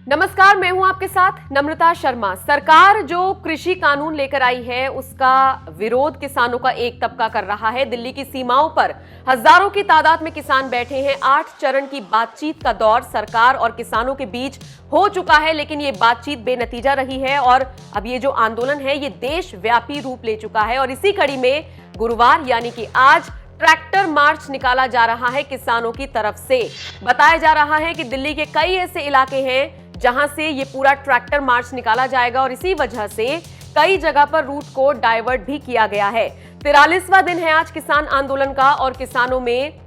नमस्कार, मैं हूं आपके साथ नम्रता शर्मा। सरकार जो कृषि कानून लेकर आई है उसका विरोध किसानों का एक तबका कर रहा है। दिल्ली की सीमाओं पर हजारों की तादाद में किसान बैठे हैं। 8 चरण की बातचीत का दौर सरकार और किसानों के बीच हो चुका है, लेकिन ये बातचीत बेनतीजा रही है और अब ये जो आंदोलन है ये देशव्यापी रूप ले चुका है। और इसी कड़ी में गुरुवार यानी कि आज ट्रैक्टर मार्च निकाला जा रहा है किसानों की तरफ से। बताया जा रहा है कि दिल्ली के कई ऐसे इलाके हैं जहां से ये पूरा ट्रैक्टर मार्च निकाला जाएगा और इसी वजह से कई जगह पर रूट को डाइवर्ट भी किया गया है। 43वां दिन है आज किसान आंदोलन का और किसानों में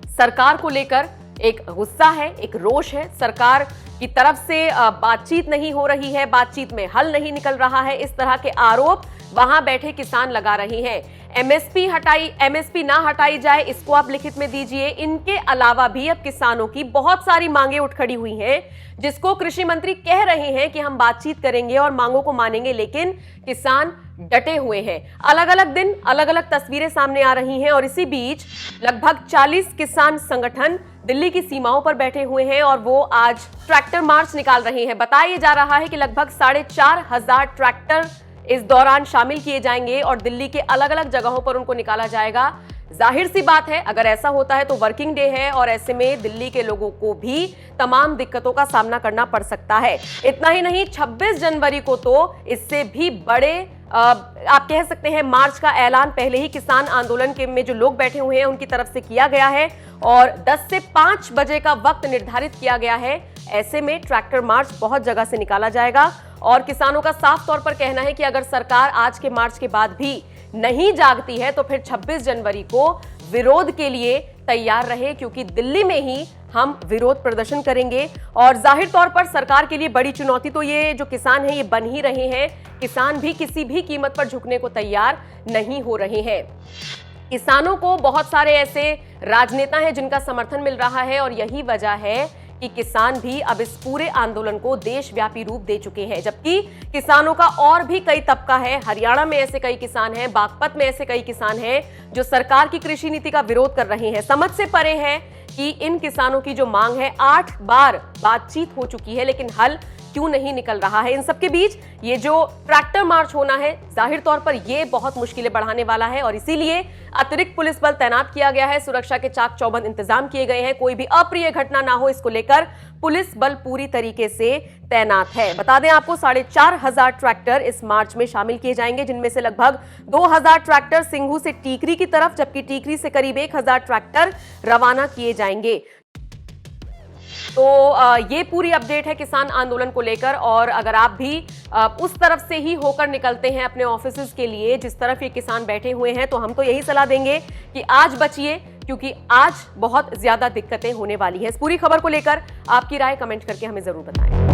सरकार को लेकर एक गुस्सा है, एक रोष है। सरकार की तरफ से बातचीत नहीं हो रही है, बातचीत में हल नहीं निकल रहा है, इस तरह के आरोप वहां बैठे किसान लगा रहे हैं। एमएसपी ना हटाई जाए, इसको आप लिखित में दीजिए। इनके अलावा भी अब किसानों की बहुत सारी मांगे उठ खड़ी हुई हैं, जिसको कृषि मंत्री कह रहे हैं कि हम बातचीत करेंगे और मांगों को मानेंगे, लेकिन किसान डटे हुए हैं। अलग अलग दिन अलग अलग तस्वीरें सामने आ रही हैं और इसी बीच लगभग 40 किसान संगठन दिल्ली की सीमाओं पर बैठे हुए हैं और वो आज ट्रैक्टर मार्च निकाल रहे हैं। बताया जा रहा है कि लगभग 4,500 ट्रैक्टर इस दौरान शामिल किए जाएंगे और दिल्ली के अलग अलग जगहों पर उनको निकाला जाएगा। जाहिर सी बात है, अगर ऐसा होता है तो वर्किंग डे है और ऐसे में दिल्ली के लोगों को भी तमाम दिक्कतों का सामना करना पड़ सकता है। इतना ही नहीं, 26 जनवरी को तो इससे भी बड़े आप कह सकते हैं मार्च का ऐलान पहले ही किसान आंदोलन के में जो लोग बैठे हुए हैं उनकी तरफ से किया गया है और 10 से 5 बजे का वक्त निर्धारित किया गया है। ऐसे में ट्रैक्टर मार्च बहुत जगह से निकाला जाएगा और किसानों का साफ तौर पर कहना है कि अगर सरकार आज के मार्च के बाद भी नहीं जागती है तो फिर 26 जनवरी को विरोध के लिए तैयार रहे, क्योंकि दिल्ली में ही हम विरोध प्रदर्शन करेंगे। और जाहिर तौर पर सरकार के लिए बड़ी चुनौती तो ये जो किसान हैं ये बन ही रहे हैं। किसान भी किसी भी कीमत पर झुकने को तैयार नहीं हो रहे हैं। किसानों को बहुत सारे ऐसे राजनेता हैं जिनका समर्थन मिल रहा है और यही वजह है कि किसान भी अब इस पूरे आंदोलन को देशव्यापी रूप दे चुके हैं। जबकि किसानों का और भी कई तबका है। हरियाणा में ऐसे कई किसान हैं, बागपत में ऐसे कई किसान हैं जो सरकार की कृषि नीति का विरोध कर रहे हैं। समझ से परे है कि इन किसानों की जो मांग है, 8 बार बातचीत हो चुकी है लेकिन हल क्यों नहीं निकल रहा है। इन सबके बीच ये जो ट्रैक्टर मार्च होना है, जाहिर तौर पर ये बहुत मुश्किलें बढ़ाने वाला है और इसीलिए अतिरिक्त पुलिस बल तैनात किया गया है। सुरक्षा के चाक चौबंद इंतजाम किए गए हैं, कोई भी अप्रिय घटना ना हो इसको लेकर पुलिस बल पूरी तरीके से तैनात है। बता दें आपको 4,500 ट्रैक्टर इस मार्च में शामिल किए जाएंगे, जिनमें से लगभग 2,000 ट्रैक्टर सिंघू से टीकरी की तरफ, जबकि टीकरी से करीब 1,000 ट्रैक्टर रवाना किए जाएंगे। तो ये पूरी अपडेट है किसान आंदोलन को लेकर। और अगर आप भी उस तरफ से ही होकर निकलते हैं अपने ऑफिसेज के लिए जिस तरफ ये किसान बैठे हुए हैं, तो हम तो यही सलाह देंगे कि आज बचिए, क्योंकि आज बहुत ज्यादा दिक्कतें होने वाली हैं। इस पूरी खबर को लेकर आपकी राय कमेंट करके हमें जरूर बताएं।